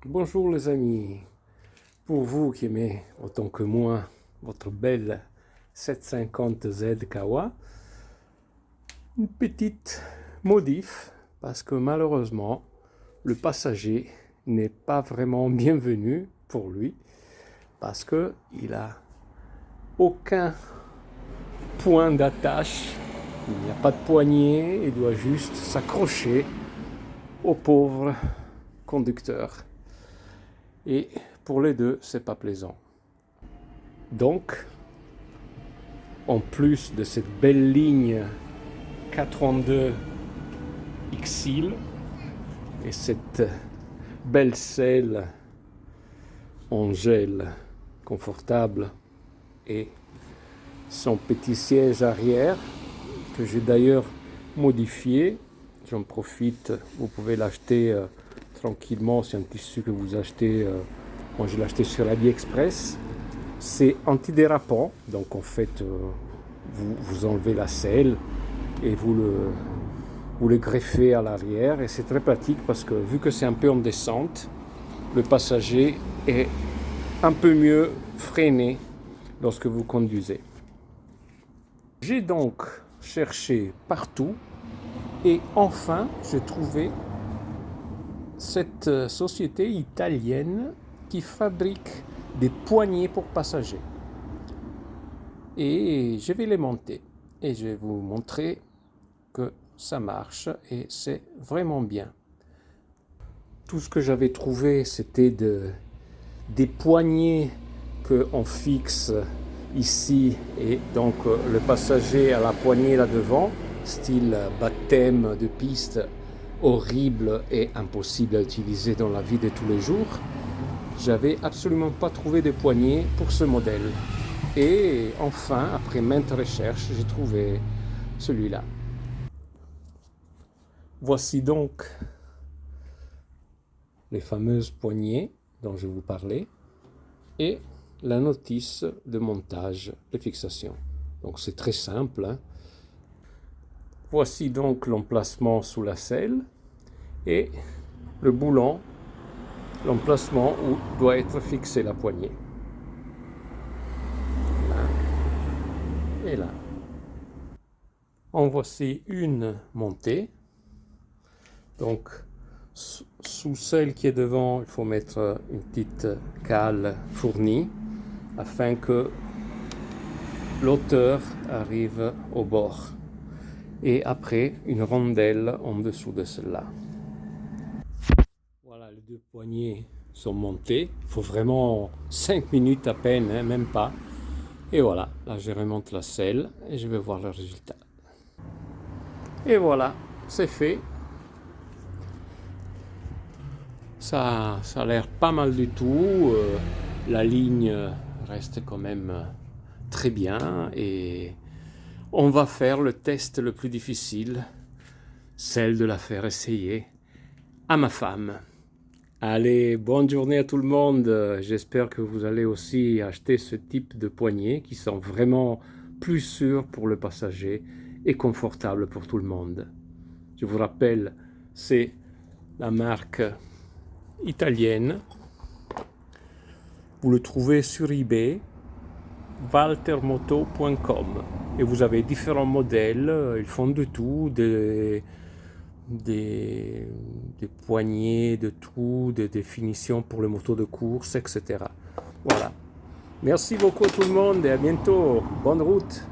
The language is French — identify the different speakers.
Speaker 1: Bonjour les amis, pour vous qui aimez autant que moi votre belle 750Z Kawa, une petite modif parce que malheureusement le passager n'est pas vraiment bienvenu pour lui parce que il a aucun point d'attache, il n'y a pas de poignée, il doit juste s'accrocher au pauvre conducteur. Et pour les deux, c'est pas plaisant. Donc, en plus de cette belle ligne 432 XIL et cette belle selle en gel confortable et son petit siège arrière que j'ai d'ailleurs modifié, j'en profite, vous pouvez l'acheter tranquillement, c'est un tissu que vous achetez, moi je l'ai acheté sur AliExpress, c'est antidérapant, donc en fait vous enlevez la selle et vous le greffez à l'arrière et c'est très pratique parce que vu que c'est un peu en descente, le passager est un peu mieux freiné lorsque vous conduisez. J'ai donc cherché partout et enfin j'ai trouvé cette société italienne qui fabrique des poignées pour passagers. Et je vais les monter et je vais vous montrer que ça marche et c'est vraiment bien. Tout ce que j'avais trouvé, c'était des poignées qu'on fixe ici et donc le passager a la poignée là devant, style baptême de piste horrible et impossible à utiliser dans la vie de tous les jours. J'avais absolument pas trouvé de poignée pour ce modèle. Et enfin, après maintes recherches, j'ai trouvé celui-là. Voici donc les fameuses poignées dont je vous parlais et la notice de montage de fixation. Donc c'est très simple, hein. Voici donc l'emplacement sous la selle et le boulon, l'emplacement où doit être fixée la poignée. Là et là. En voici une montée. Donc sous celle qui est devant, il faut mettre une petite cale fournie afin que l'auteur arrive au bord. Et après, une rondelle en dessous de celle-là. Voilà, les deux poignées sont montées. Il faut vraiment 5 minutes à peine, hein, même pas. Et voilà, là je remonte la selle et je vais voir le résultat. Et voilà, c'est fait. Ça a l'air pas mal du tout. La ligne reste quand même très bien et on va faire le test le plus difficile, celle de la faire essayer à ma femme. Allez, bonne journée à tout le monde. J'espère que vous allez aussi acheter ce type de poignées qui sont vraiment plus sûrs pour le passager et confortables pour tout le monde. Je vous rappelle, c'est la marque italienne. Vous le trouvez sur eBay, waltermoto.com. Et vous avez différents modèles, ils font de tout, des poignées, de tout, des définitions pour les motos de course, etc. Voilà. Merci beaucoup tout le monde et à bientôt. Bonne route.